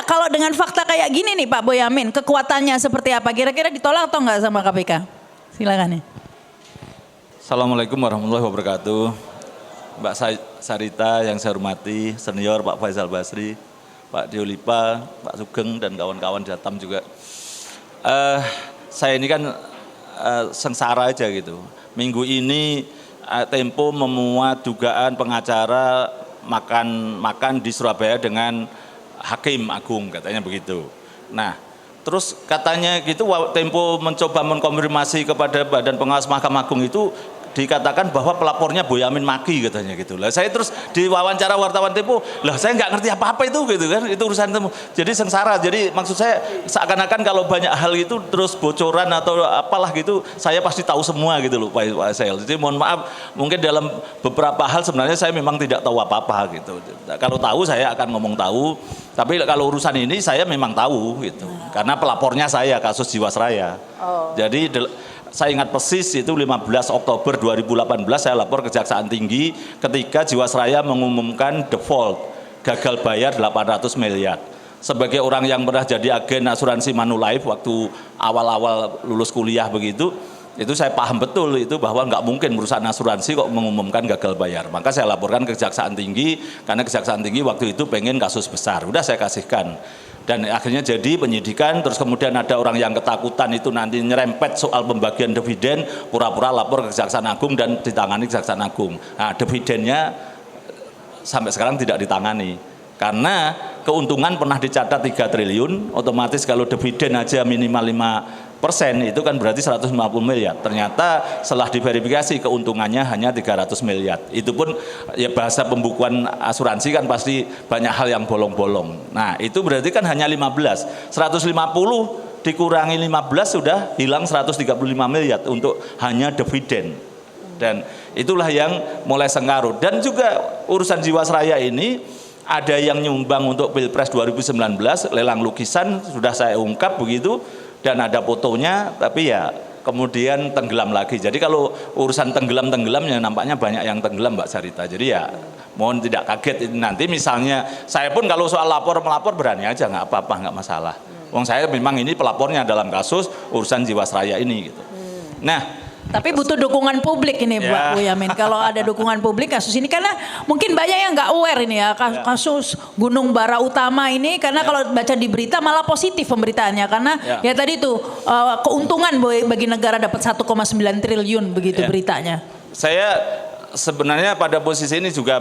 kira-kira kalau dengan fakta kayak gini nih Pak Boyamin, kekuatannya seperti apa? Kira-kira ditolak atau enggak sama KPK? Silakan ya. Assalamualaikum warahmatullahi wabarakatuh. Mbak Sarita yang saya hormati, senior Pak Faisal Basri, Pak Diolipa, Pak Sugeng dan kawan-kawan Jatam juga. Saya ini kan sengsara aja gitu. Minggu ini Tempo memuat dugaan pengacara makan di Surabaya dengan Hakim Agung, katanya begitu. Nah, terus katanya gitu Tempo mencoba mengkonfirmasi kepada Badan Pengawas Mahkamah Agung itu dikatakan bahwa pelapornya Boyamin Maki katanya gitu. Lah saya terus diwawancara wartawan Tempo, lah saya nggak ngerti apa-apa itu gitu kan, itu urusan Tempo. Jadi sengsara. Jadi maksud saya seakan-akan kalau banyak hal itu terus bocoran atau apalah gitu, saya pasti tahu semua gitu loh Pak Faisal. Jadi mohon maaf, mungkin dalam beberapa hal sebenarnya saya memang tidak tahu apa-apa gitu. Kalau tahu saya akan ngomong tahu, tapi kalau urusan ini saya memang tahu gitu. Karena pelapornya saya kasus Jiwasraya. Jadi saya ingat persis itu 15 Oktober 2018 saya lapor Kejaksaan Tinggi ketika Jiwasraya mengumumkan default, gagal bayar 800 miliar. Sebagai orang yang pernah jadi agen asuransi Manulife waktu awal-awal lulus kuliah begitu, itu saya paham betul itu bahwa nggak mungkin perusahaan asuransi kok mengumumkan gagal bayar. Maka saya laporkan ke Kejaksaan Tinggi karena Kejaksaan Tinggi waktu itu pengen kasus besar. Udah saya kasihkan. Dan akhirnya jadi penyidikan, terus kemudian ada orang yang ketakutan itu nanti nyerempet soal pembagian dividen, pura-pura lapor ke Kejaksaan Agung dan ditangani Kejaksaan Agung. Nah, dividennya sampai sekarang tidak ditangani. Karena keuntungan pernah dicatat 3 triliun, otomatis kalau dividen aja minimal 5% itu kan berarti 150 miliar. Ternyata setelah diverifikasi keuntungannya hanya 300 miliar. Itu pun ya bahasa pembukuan asuransi kan pasti banyak hal yang bolong-bolong. Nah itu berarti kan hanya 15. 150 dikurangi 15 sudah hilang 135 miliar untuk hanya dividen. Dan itulah yang mulai sengkarut. Dan juga urusan Jiwasraya ini ada yang nyumbang untuk Pilpres 2019, lelang lukisan sudah saya ungkap begitu. Dan ada fotonya, tapi ya kemudian tenggelam lagi. Jadi kalau urusan tenggelam-tenggelamnya nampaknya banyak yang tenggelam Mbak Sarita. Jadi ya mohon tidak kaget nanti misalnya saya pun kalau soal melapor berani aja, nggak apa-apa, nggak masalah. Wong saya memang ini pelapornya dalam kasus urusan Jiwasraya ini gitu. Nah, tapi butuh dukungan publik ini Pak Boyamin. Kalau ada dukungan publik kasus ini, karena mungkin banyak yang nggak aware ini ya kasus Gunung Bara Utama ini, karena kalau baca di berita malah positif pemberitaannya, karena ya tadi tuh keuntungan bagi negara dapat 1,9 triliun begitu beritanya. Saya sebenarnya pada posisi ini juga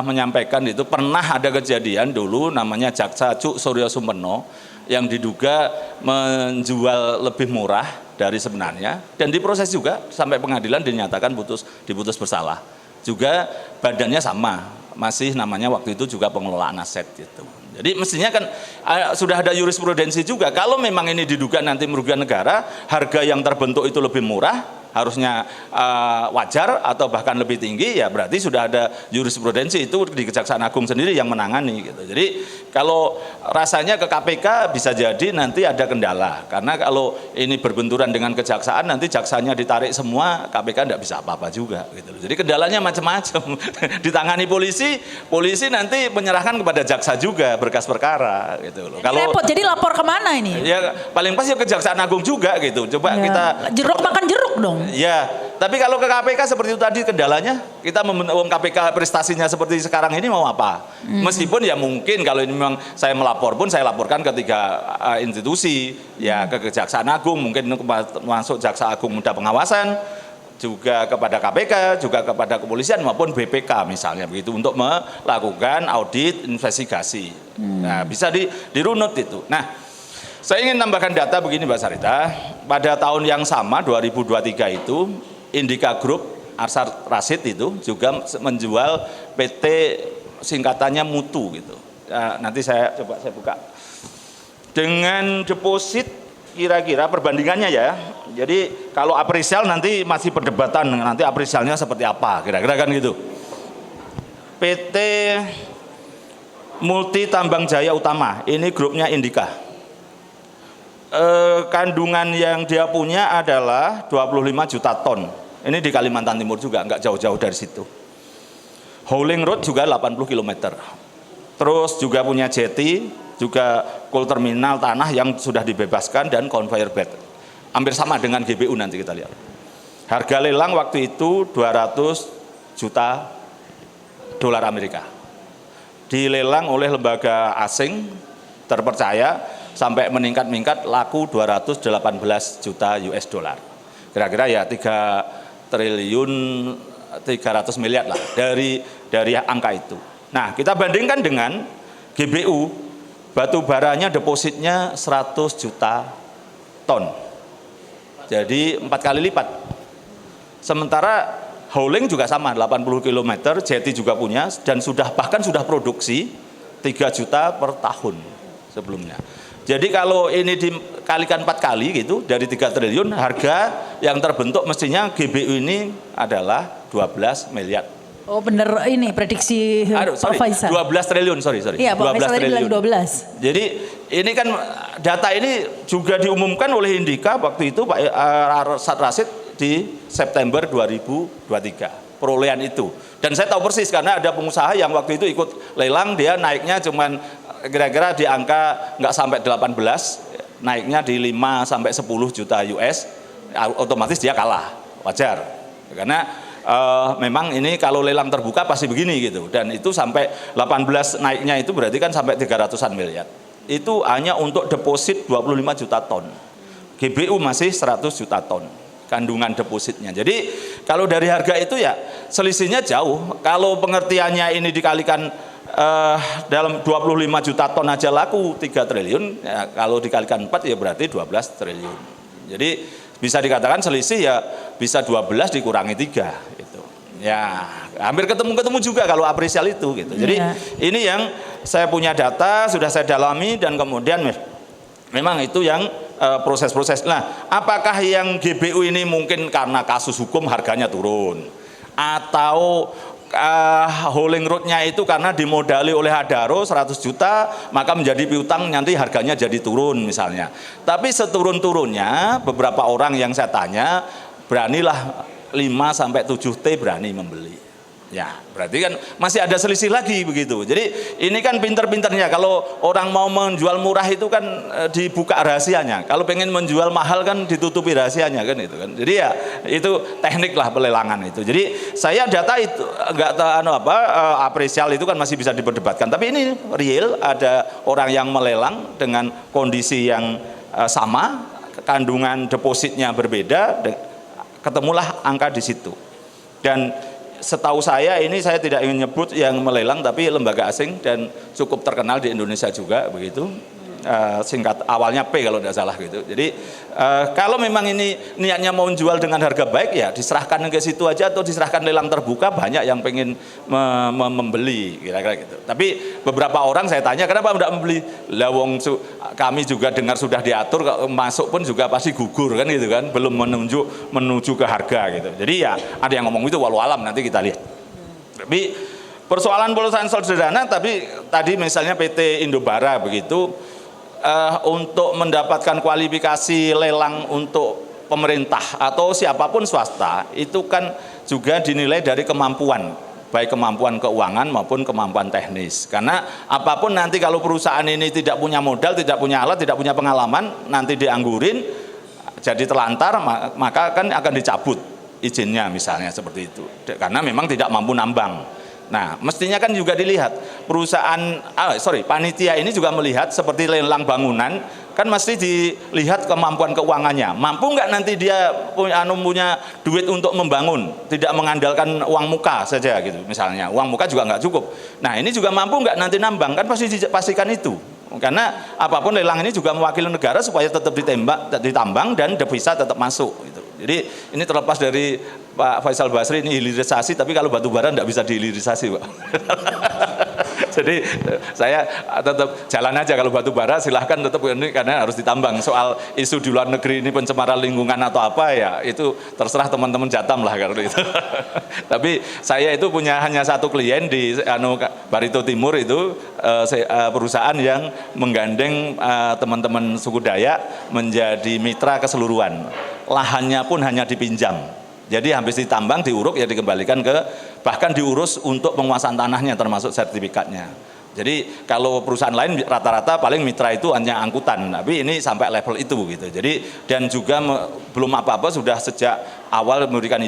menyampaikan itu pernah ada kejadian dulu namanya Jaksa Cuk Suryo Sumpeno yang diduga menjual lebih murah dari sebenarnya, dan diproses juga sampai pengadilan dinyatakan diputus bersalah. Juga badannya sama, masih namanya waktu itu juga pengelolaan aset gitu. Jadi mestinya kan sudah ada jurisprudensi juga, kalau memang ini diduga nanti merugikan negara, harga yang terbentuk itu lebih murah, harusnya wajar atau bahkan lebih tinggi, ya berarti sudah ada jurisprudensi itu di Kejaksaan Agung sendiri yang menangani gitu. Jadi kalau rasanya ke KPK bisa jadi nanti ada kendala, karena kalau ini berbenturan dengan kejaksaan nanti jaksanya ditarik semua, KPK tidak bisa apa-apa juga gitu. Jadi kendalanya macam-macam. Ditangani polisi nanti menyerahkan kepada jaksa juga berkas perkara gitu loh. Kalau repot, jadi lapor kemana ini? Ya paling pas ya Kejaksaan Agung juga gitu. Coba kita jeruk makan jeruk dong. Ya, tapi kalau ke KPK seperti itu tadi kendalanya, kita KPK prestasinya seperti sekarang ini mau apa? Meskipun ya mungkin kalau ini memang saya melapor pun saya laporkan ke 3 institusi, ya ke Kejaksaan Agung, mungkin masuk Jaksa Agung Muda Pengawasan, juga kepada KPK, juga kepada kepolisian maupun BPK misalnya begitu untuk melakukan audit investigasi. Nah, bisa dirunut itu. Nah, saya ingin tambahkan data begini Mbak Sarita, pada tahun yang sama 2023 itu Indika Group, Arsar Rasid itu juga menjual PT singkatannya Mutu gitu. Nanti saya buka. Dengan deposit kira-kira perbandingannya ya. Jadi kalau apresial nanti masih perdebatan, nanti apresialnya seperti apa kira-kira kan gitu. PT Multi Tambang Jaya Utama, ini grupnya Indika. Kandungan yang dia punya adalah 25 juta ton. Ini di Kalimantan Timur juga, nggak jauh-jauh dari situ. Hauling road juga 80 km. Terus juga punya jetty, juga coal terminal tanah yang sudah dibebaskan dan conveyor belt. Hampir sama dengan GBU nanti kita lihat. Harga lelang waktu itu 200 juta dolar Amerika. Dilelang oleh lembaga asing terpercaya sampai meningkat laku 218 juta US dollar. Kira-kira ya 3 triliun 300 miliar lah dari angka itu. Nah, kita bandingkan dengan GBU, batu baranya depositnya 100 juta ton. Jadi 4 kali lipat. Sementara hauling juga sama 80 km, jeti juga punya dan bahkan sudah produksi 3 juta per tahun sebelumnya. Jadi kalau ini dikalikan 4 kali gitu dari 3 triliun, harga yang terbentuk mestinya GBU ini adalah 12 miliar. Oh bener ini prediksi Pak Faisal. 12 triliun, sorry. Iya, Pak Faisal tadi bilang 12. Jadi ini kan data ini juga diumumkan oleh Indika waktu itu Pak Arsad Rashid di September 2023, perolehan itu. Dan saya tahu persis karena ada pengusaha yang waktu itu ikut lelang, dia naiknya cuman kira-kira di angka nggak sampai 18, naiknya di 5 sampai 10 juta US, otomatis dia kalah, wajar. Karena memang ini kalau lelang terbuka pasti begini gitu. Dan itu sampai 18 naiknya itu berarti kan sampai 300-an miliar. Itu hanya untuk deposit 25 juta ton. GBU masih 100 juta ton kandungan depositnya. Jadi kalau dari harga itu ya selisihnya jauh. Kalau pengertiannya ini dikalikan dalam 25 juta ton aja laku 3 triliun, ya, kalau dikalikan 4 ya berarti 12 triliun. Jadi bisa dikatakan selisih ya bisa 12 dikurangi 3 gitu. Ya, hampir ketemu juga kalau apresial itu gitu. Jadi ini yang saya punya data, sudah saya dalami dan kemudian memang itu yang proses-proses. Nah, apakah yang GBU ini mungkin karena kasus hukum harganya turun atau hauling roadnya itu karena dimodali oleh Adaro 100 juta maka menjadi piutang nanti harganya jadi turun misalnya. Tapi seturun-turunnya beberapa orang yang saya tanya beranilah 5 sampai 7 T berani membeli. Ya, berarti kan masih ada selisih lagi begitu. Jadi ini kan pinter-pinternya kalau orang mau menjual murah itu kan dibuka rahasianya. Kalau pengen menjual mahal kan ditutupi rahasianya kan itu kan. Jadi ya itu teknik lah pelelangan itu. Jadi saya data itu enggak apresial itu kan masih bisa diperdebatkan. Tapi ini real, ada orang yang melelang dengan kondisi yang sama, kandungan depositnya berbeda, ketemulah angka di situ. Dan setahu saya ini saya tidak ingin nyebut yang melelang tapi lembaga asing dan cukup terkenal di Indonesia juga begitu, singkat awalnya P kalau tidak salah gitu. Jadi kalau memang ini niatnya mau menjual dengan harga baik ya diserahkan ke situ aja atau diserahkan lelang terbuka, banyak yang pengen membeli kira-kira gitu. Tapi beberapa orang saya tanya kenapa tidak membeli, lah wong kami juga dengar sudah diatur masuk pun juga pasti gugur kan gitu kan, belum menuju ke harga gitu. Jadi ya ada yang ngomong itu walau alam, nanti kita lihat. Tapi persoalan sederhana, tapi tadi misalnya PT Indobara begitu, untuk mendapatkan kualifikasi lelang untuk pemerintah atau siapapun swasta itu kan juga dinilai dari kemampuan, baik kemampuan keuangan maupun kemampuan teknis. Karena apapun nanti kalau perusahaan ini tidak punya modal, tidak punya alat, tidak punya pengalaman, nanti dianggurin jadi telantar, maka kan akan dicabut izinnya misalnya seperti itu. Karena memang tidak mampu nambang. Nah, mestinya kan juga dilihat panitia ini juga melihat seperti lelang bangunan, kan mesti dilihat kemampuan keuangannya. Mampu nggak nanti dia punya duit untuk membangun, tidak mengandalkan uang muka saja gitu misalnya. Uang muka juga nggak cukup. Nah, ini juga mampu nggak nanti nambang, kan pasti dipastikan itu. Karena apapun lelang ini juga mewakili negara supaya tetap ditambang dan devisa tetap masuk gitu. Jadi ini terlepas dari Pak Faisal Basri ini hilirisasi, tapi kalau batu bara tidak bisa dihilirisasi, Pak. Jadi saya tetap jalan aja kalau batu bara, silahkan tetap ini karena harus ditambang. Soal isu di luar negeri ini pencemaran lingkungan atau apa ya itu terserah teman-teman Jatam lah kalau itu. Tapi saya itu punya hanya satu klien di Barito Timur itu perusahaan yang menggandeng teman-teman suku Dayak menjadi mitra keseluruhan. Lahannya pun hanya dipinjam. Jadi habis ditambang, diuruk ya dikembalikan bahkan diurus untuk penguasaan tanahnya termasuk sertifikatnya. Jadi kalau perusahaan lain rata-rata paling mitra itu hanya angkutan, tapi ini sampai level itu gitu. Jadi dan juga belum apa-apa sudah sejak awal diberikan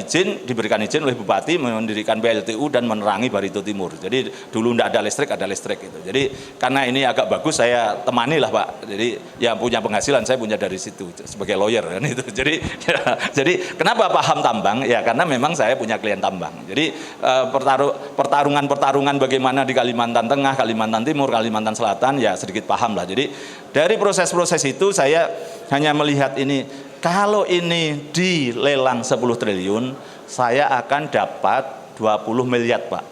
izin oleh Bupati mendirikan PLTU dan menerangi Barito Timur. Jadi dulu tidak ada listrik gitu. Jadi karena ini agak bagus saya temani lah Pak. Jadi yang punya penghasilan saya punya dari situ sebagai lawyer kan itu. Jadi kenapa paham tambang? Ya karena memang saya punya klien tambang. Jadi pertarungan bagaimana di Kalimantan Tengah, Kalimantan Timur, Kalimantan Selatan ya sedikit paham lah. Jadi dari proses-proses itu saya hanya melihat ini, kalau ini dilelang 10 triliun, saya akan dapat 20 miliar Pak.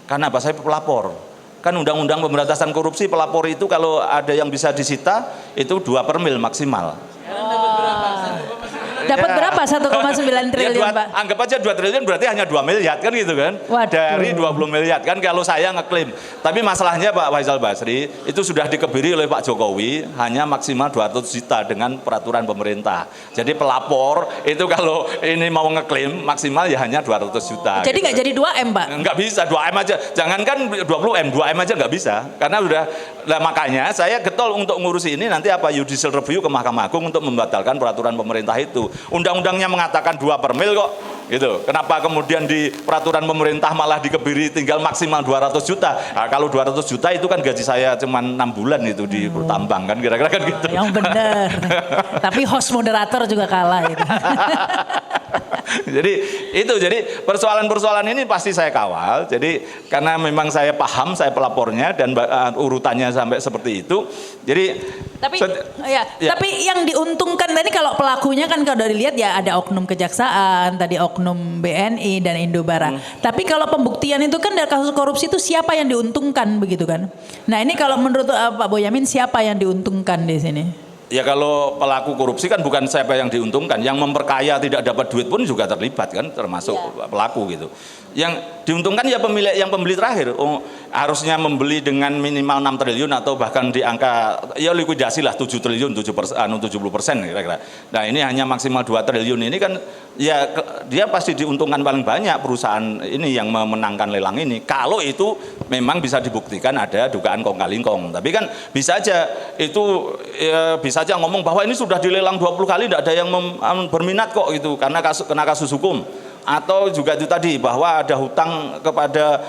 Karena apa? Saya pelapor. Kan undang-undang pemberantasan korupsi pelapor itu kalau ada yang bisa disita itu 2 per mil maksimal. Dapat berapa 1,9 triliun Pak? Anggap aja 2 triliun berarti hanya 2 miliar kan gitu kan. Waduh. Dari 20 miliar kan kalau saya ngeklaim. Tapi masalahnya Pak Faisal Basri itu sudah dikebiri oleh Pak Jokowi hanya maksimal 200 juta dengan peraturan pemerintah. Jadi pelapor itu kalau ini mau ngeklaim maksimal ya hanya 200 juta. Jadi nggak gitu. jadi 2M Pak? Nggak bisa 2M aja. Jangankan 20M, 2M aja nggak bisa. Karena udah, makanya saya getol untuk ngurusi ini nanti apa judicial review ke Mahkamah Agung untuk membatalkan peraturan pemerintah itu. Undang-undangnya mengatakan 2 per mil kok gitu. Kenapa kemudian di peraturan pemerintah malah dikebiri tinggal maksimal 200 juta? Nah, kalau 200 juta itu kan gaji saya cuma 6 bulan itu di tambang kan kira-kira kan gitu. Yang benar. Tapi host moderator juga kalah itu. Jadi persoalan-persoalan ini pasti saya kawal. Jadi karena memang saya paham, saya pelapornya dan urutannya sampai seperti itu. Jadi tapi yang diuntungkan tadi kalau pelakunya kan kalau dilihat ya ada oknum kejaksaan, tadi oknum BNI dan Indobara. Tapi kalau pembuktian itu kan dari kasus korupsi itu siapa yang diuntungkan begitu kan? Nah ini kalau menurut Pak Boyamin siapa yang diuntungkan di sini? Ya kalau pelaku korupsi kan bukan siapa yang diuntungkan, yang memperkaya tidak dapat duit pun juga terlibat kan, termasuk pelaku gitu. Yang diuntungkan ya pembeli terakhir. Harusnya membeli dengan minimal 6 triliun atau bahkan di angka ya likuidasi lah 7 triliun 70% kira-kira. Nah ini hanya maksimal 2 triliun ini kan ya dia pasti diuntungkan paling banyak perusahaan ini yang memenangkan lelang ini. Kalau itu memang bisa dibuktikan ada dugaan kong kali kong. Tapi kan bisa aja itu bisa aja ngomong bahwa ini sudah dilelang 20 kali tidak ada yang berminat kok gitu karena kena kasus hukum. Atau juga itu tadi bahwa ada hutang kepada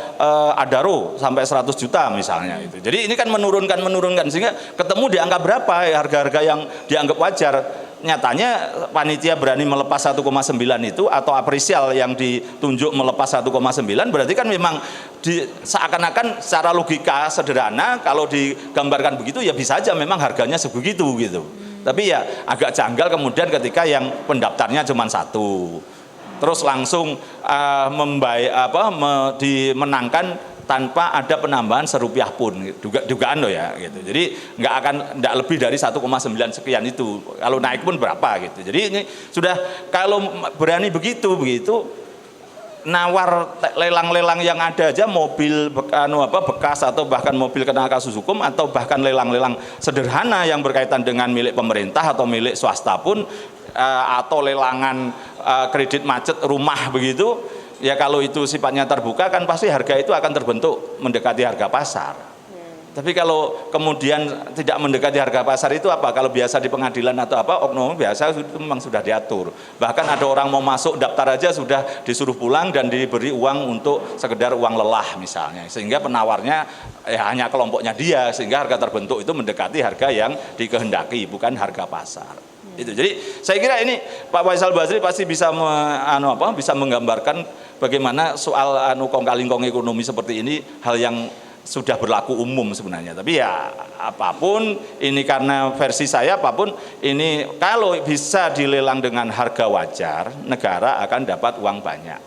Adaro sampai 100 juta misalnya itu. Jadi ini kan menurunkan sehingga ketemu di angka berapa ya, harga-harga yang dianggap wajar. Nyatanya panitia berani melepas 1,9 itu atau apresial yang ditunjuk melepas 1,9 berarti kan memang seakan-akan secara logika sederhana kalau digambarkan begitu ya bisa aja memang harganya sebegitu gitu. Tapi ya agak janggal kemudian ketika yang pendaftarnya cuma 1. Terus langsung dimenangkan tanpa ada penambahan serupiah pun, dugaan loh ya gitu. Jadi nggak lebih dari 1,9 sekian itu. Kalau naik pun berapa gitu. Jadi ini sudah kalau berani begitu nawar lelang-lelang yang ada aja mobil bekas atau bahkan mobil kena kasus hukum atau bahkan lelang-lelang sederhana yang berkaitan dengan milik pemerintah atau milik swasta pun atau lelangan kredit macet rumah begitu ya kalau itu sifatnya terbuka kan pasti harga itu akan terbentuk mendekati harga pasar. Tapi kalau kemudian tidak mendekati harga pasar itu apa? Kalau biasa di pengadilan atau apa oknum biasa itu memang sudah diatur. Bahkan ada orang mau masuk daftar aja sudah disuruh pulang dan diberi uang untuk sekedar uang lelah misalnya. Sehingga penawarnya hanya kelompoknya dia sehingga harga terbentuk itu mendekati harga yang dikehendaki bukan harga pasar. Itu. Jadi saya kira ini Pak Faisal Basri pasti bisa bisa menggambarkan bagaimana soal kong kali kong ekonomi seperti ini hal yang sudah berlaku umum sebenarnya. Tapi ya apapun ini karena versi saya apapun ini kalau bisa dilelang dengan harga wajar negara akan dapat uang banyak.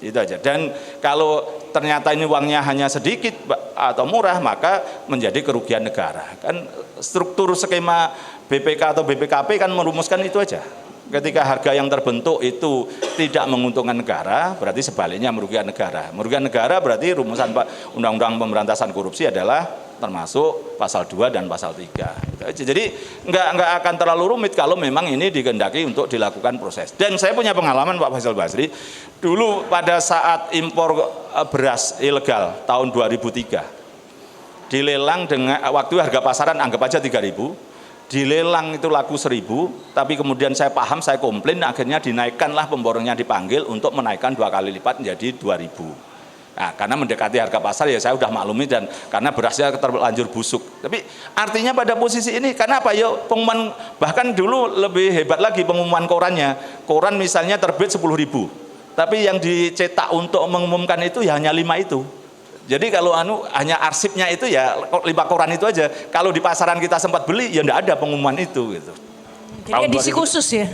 Itu aja. Dan kalau ternyata ini uangnya hanya sedikit atau murah maka menjadi kerugian negara. Kan struktur skema BPK atau BPKP kan merumuskan itu aja. Ketika harga yang terbentuk itu tidak menguntungkan negara, berarti sebaliknya merugikan negara. Merugikan negara berarti rumusan Undang-Undang Pemberantasan Korupsi adalah termasuk pasal 2 dan pasal 3. Jadi nggak akan terlalu rumit kalau memang ini dikehendaki untuk dilakukan proses. Dan saya punya pengalaman Pak Faisal Basri, dulu pada saat impor beras ilegal tahun 2003, dilelang dengan waktu harga pasaran anggap aja 3.000, dilelang itu laku 1.000, tapi kemudian saya paham, saya komplain, akhirnya dinaikkanlah pemborongnya dipanggil untuk menaikkan 2 kali lipat menjadi 2.000. Nah, karena mendekati harga pasar ya saya udah maklumi, dan karena berasnya terlanjur busuk. Tapi artinya pada posisi ini karena apa ya, pengumuman, bahkan dulu lebih hebat lagi pengumuman korannya. Koran misalnya terbit 10.000, tapi yang dicetak untuk mengumumkan itu ya hanya 5 itu. Jadi kalau hanya arsipnya itu ya 5 koran itu aja. Kalau di pasaran kita sempat beli ya enggak ada pengumuman itu gitu. Jadi edisi khusus ya.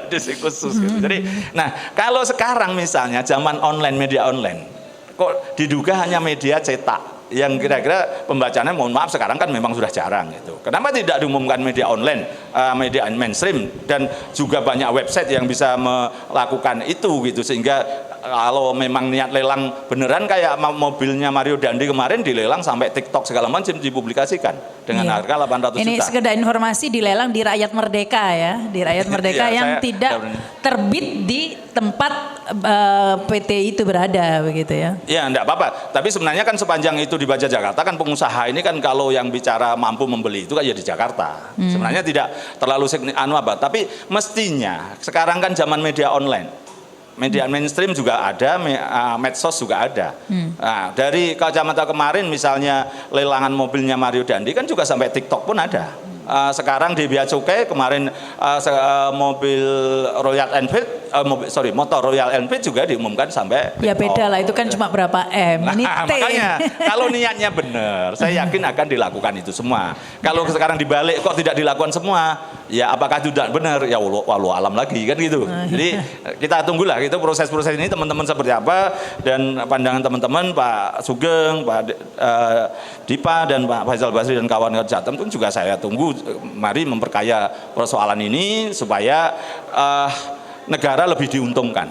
Edisi khusus gitu. Jadi, nah kalau sekarang misalnya zaman online, media online, kok diduga hanya media cetak yang kira-kira pembacanya, mohon maaf sekarang kan memang sudah jarang gitu. Kenapa tidak diumumkan media online, media mainstream, dan juga banyak website yang bisa melakukan itu gitu, sehingga kalau memang niat lelang beneran kayak mobilnya Mario Dandi kemarin dilelang sampai TikTok segala macam dipublikasikan dengan harga 800 juta. Ini sekedar informasi, dilelang di Rakyat Merdeka ya, di Rakyat Merdeka yang tidak terbit di tempat PT itu berada begitu ya. Ya enggak apa-apa, tapi sebenarnya kan sepanjang itu dibaca Jakarta kan pengusaha ini kan kalau yang bicara mampu membeli itu kan ya di Jakarta. Sebenarnya tidak terlalu tapi mestinya sekarang kan zaman media online. Media mainstream juga ada, medsos juga ada. Nah, dari kacamata kemarin misalnya lelangan mobilnya Mario Dandi kan juga sampai TikTok pun ada. Sekarang di Bea Cukai kemarin mobil Royal Enfield, motor Royal Enfield juga diumumkan sampai ya beda lah, itu kan cuma berapa M. Ini T. Makanya kalau niatnya benar, saya yakin akan dilakukan itu semua. Kalau sekarang dibalik kok tidak dilakukan semua, ya apakah itu tidak benar? Ya walau alam lagi kan gitu. Jadi kita tunggulah itu proses-proses ini teman-teman seperti apa, dan pandangan teman-teman Pak Sugeng, Pak Dipa dan Pak Faisal Basri dan kawan-kawan Jateng itu juga saya tunggu. Mari memperkaya persoalan ini supaya negara lebih diuntungkan.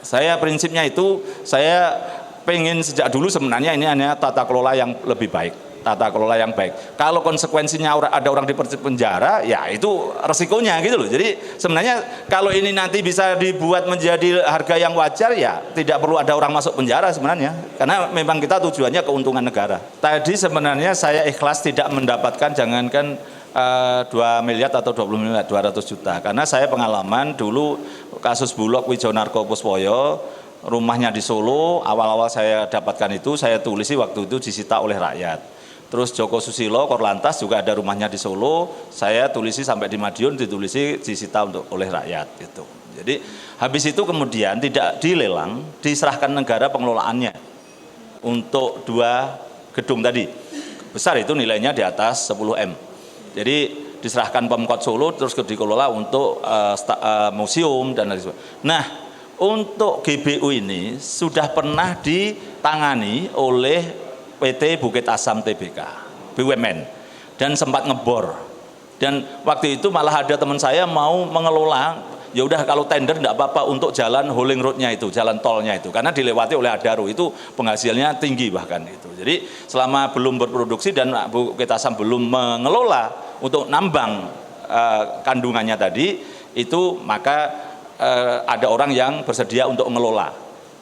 Saya prinsipnya itu, saya pengen sejak dulu sebenarnya ini hanya tata kelola yang lebih baik, tata kelola yang baik. Kalau konsekuensinya ada orang di penjara, ya itu resikonya gitu loh. Jadi sebenarnya kalau ini nanti bisa dibuat menjadi harga yang wajar, ya tidak perlu ada orang masuk penjara sebenarnya. Karena memang kita tujuannya keuntungan negara. Tadi sebenarnya saya ikhlas tidak mendapatkan, jangankan 2 miliar atau 20 miliar, 200 juta. Karena saya pengalaman dulu kasus Bulog Wijonarko Puspoyo, rumahnya di Solo, awal-awal saya dapatkan itu, saya tulisi waktu itu disita oleh rakyat. Terus Joko Susilo, Korlantas juga ada rumahnya di Solo, saya tulisi sampai di Madiun, ditulisi disita oleh rakyat gitu. Jadi habis itu kemudian tidak dilelang, diserahkan negara pengelolaannya untuk 2 gedung tadi. Besar itu nilainya di atas 10 M. Jadi diserahkan Pemkot Solo terus dikelola untuk museum dan lain sebagainya. Nah, untuk GBU ini sudah pernah ditangani oleh PT Bukit Asam Tbk, BUMN, dan sempat ngebor. Dan waktu itu malah ada teman saya mau mengelola, ya udah kalau tender enggak apa-apa untuk jalan Hauling Road-nya itu, jalan tolnya itu, karena dilewati oleh Adaro, itu penghasilnya tinggi bahkan itu. Jadi selama belum berproduksi dan Bukit Asam belum mengelola untuk nambang kandungannya tadi itu, maka ada orang yang bersedia untuk mengelola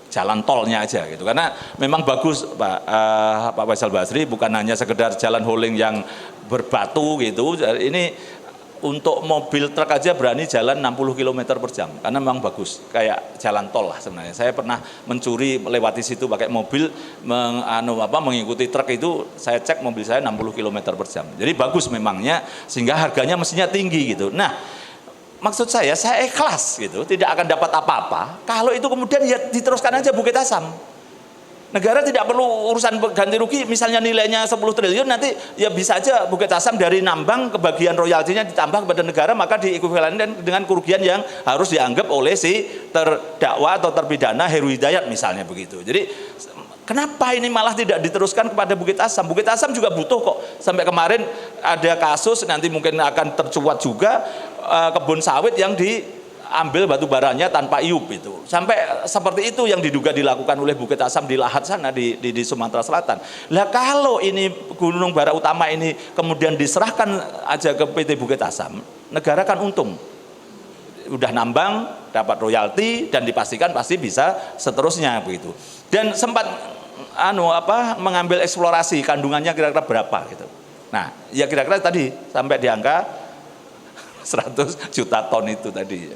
jalan tolnya aja gitu. Karena memang bagus Pak Faisal Basri, bukan hanya sekedar jalan hauling yang berbatu gitu. Ini untuk mobil truk aja berani jalan 60 km per jam, karena memang bagus, kayak jalan tol lah sebenarnya. Saya pernah mencuri melewati situ pakai mobil, mengikuti truk itu, saya cek mobil saya 60 km per jam. Jadi bagus memangnya, sehingga harganya mestinya tinggi gitu. Nah, maksud saya ikhlas gitu, tidak akan dapat apa-apa. Kalau itu kemudian ya diteruskan aja Bukit Asam. Negara tidak perlu urusan ganti rugi, misalnya nilainya 10 triliun, nanti ya bisa aja Bukit Asam dari nambang kebagian royaltinya ditambah kepada negara, maka diekuivalenkan dengan kerugian yang harus dianggap oleh si terdakwa atau terpidana Heru Hidayat misalnya begitu. Jadi kenapa ini malah tidak diteruskan kepada Bukit Asam? Bukit Asam juga butuh kok. Sampai kemarin ada kasus, nanti mungkin akan tercuat juga, kebun sawit yang diambil batu baranya tanpa iup itu. Sampai seperti itu yang diduga dilakukan oleh Bukit Asam di Lahat sana di Sumatera Selatan. Lah kalau ini Gunung Bara Utama ini kemudian diserahkan aja ke PT Bukit Asam, negara kan untung. Udah nambang, dapat royalti, dan dipastikan pasti bisa seterusnya begitu. Dan sempat mengambil eksplorasi kandungannya kira-kira berapa gitu. Nah, ya kira-kira tadi sampai di angka 100 juta ton itu tadi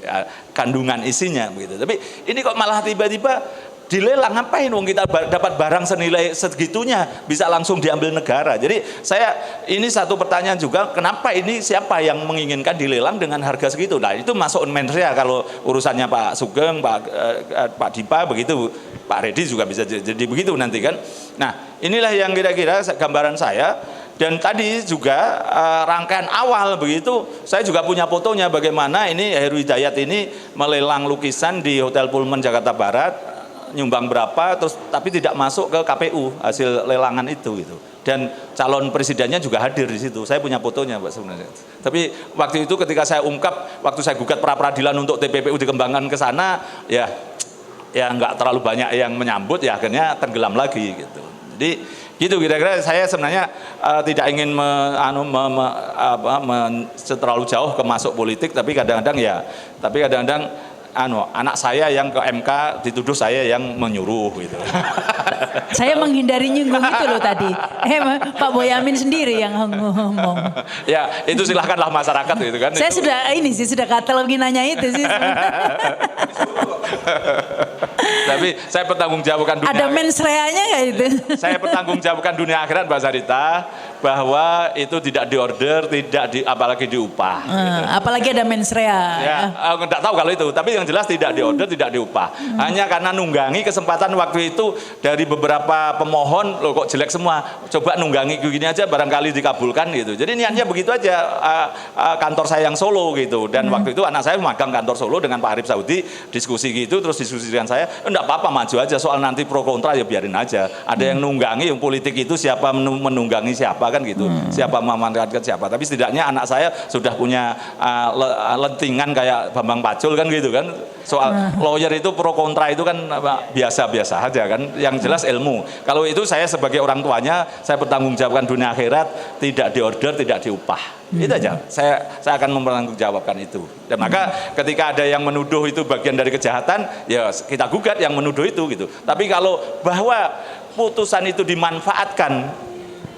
kandungan isinya begitu. Tapi ini kok malah tiba-tiba dilelang, ngapain wong kita dapat barang senilai segitunya bisa langsung diambil negara. Jadi ini satu pertanyaan juga, kenapa ini siapa yang menginginkan dilelang dengan harga segitu? Nah, itu masuk mensrea kalau urusannya Pak Sugeng, Pak Dipa begitu, Pak Redi juga bisa jadi begitu nanti kan. Nah, inilah yang kira-kira gambaran saya. Dan tadi juga rangkaian awal begitu, saya juga punya fotonya bagaimana ini Heru Hidayat ini melelang lukisan di Hotel Pullman Jakarta Barat, nyumbang berapa, terus tapi tidak masuk ke KPU hasil lelangan itu gitu. Dan calon presidennya juga hadir di situ. Saya punya fotonya, Pak, sebenarnya. Tapi waktu itu ketika saya ungkap, waktu saya gugat pra peradilan untuk TPPU dikembangkan ke sana, ya nggak terlalu banyak yang menyambut, ya akhirnya tenggelam lagi gitu. Jadi gitu kira-kira saya sebenarnya tidak ingin terlalu jauh ke masuk politik, tapi kadang-kadang anak saya yang ke MK dituduh saya yang menyuruh gitu. Saya menghindari nyinggung itu loh tadi. Pak Boyamin sendiri yang ngomong. Ya, itu silahkanlah masyarakat gitu kan. Saya sudah katalogi nanya itu sih. Tapi saya bertanggungjawabkan dunia. Ada mensreanya nggak itu? Saya bertanggungjawabkan dunia akhirat, Mbak Sarita, bahwa itu tidak diorder, apalagi diupah. Gitu. Apalagi ada mensrea. Ya, nggak tahu kalau itu, tapi yang jelas tidak diorder, tidak diupah. Hanya karena nunggangi kesempatan waktu itu dari beberapa pemohon, loh kok jelek semua, coba nunggangi gini aja barangkali dikabulkan gitu. Jadi niatnya begitu aja, kantor saya yang Solo gitu. Dan waktu itu anak saya magang kantor Solo dengan Pak Arif Saudi, diskusi gitu, terus diskusi dengan saya, enggak apa-apa maju aja, soal nanti pro kontra ya biarin aja. Ada yang nunggangi, yang politik itu siapa menunggangi siapa kan gitu, siapa memanfaatkan siapa. Tapi setidaknya anak saya sudah punya lentingan kayak Bambang Pacul kan gitu kan. Soal lawyer itu pro kontra itu kan biasa-biasa aja kan. Yang jelas ilmu. Kalau itu saya sebagai orang tuanya, saya bertanggungjawabkan dunia akhirat, tidak diorder, tidak diupah. Itu aja. Saya akan mempertanggungjawabkan itu. Dan maka ketika ada yang menuduh itu bagian dari kejahatan, ya kita gugat yang menuduh itu gitu. Tapi kalau bahwa putusan itu dimanfaatkan,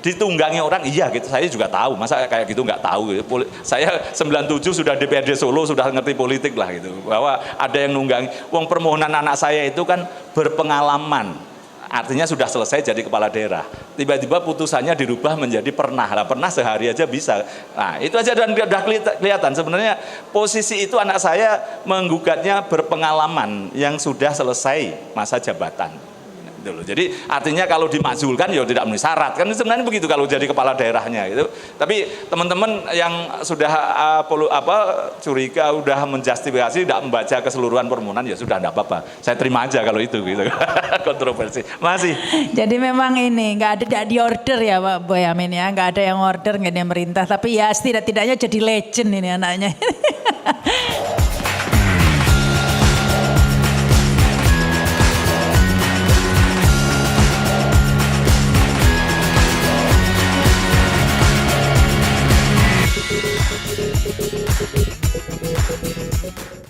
ditunggangi orang, iya gitu, saya juga tahu, masa kayak gitu nggak tahu gitu. Saya 97 sudah DPRD Solo, sudah ngerti politik lah gitu, bahwa ada yang nunggangi. Wong permohonan anak saya itu kan berpengalaman, artinya sudah selesai jadi kepala daerah, tiba-tiba putusannya dirubah menjadi pernah sehari aja bisa. Nah itu aja, dan udah kelihatan sebenarnya posisi itu anak saya menggugatnya berpengalaman yang sudah selesai masa jabatan. Jadi artinya kalau dimakzulkan ya tidak memenuhi syarat kan, sebenarnya begitu kalau jadi kepala daerahnya gitu. Tapi teman-teman yang sudah curiga, udah menjustifikasi, tidak membaca keseluruhan permohonan, ya sudah tidak apa-apa. Saya terima aja kalau itu gitu. Kontroversi masih. Jadi memang ini nggak ada di order ya Pak Boyamin ya, nggak ada yang order, nggak ada yang merintah. Tapi ya setidak-tidaknya jadi legend ini anaknya.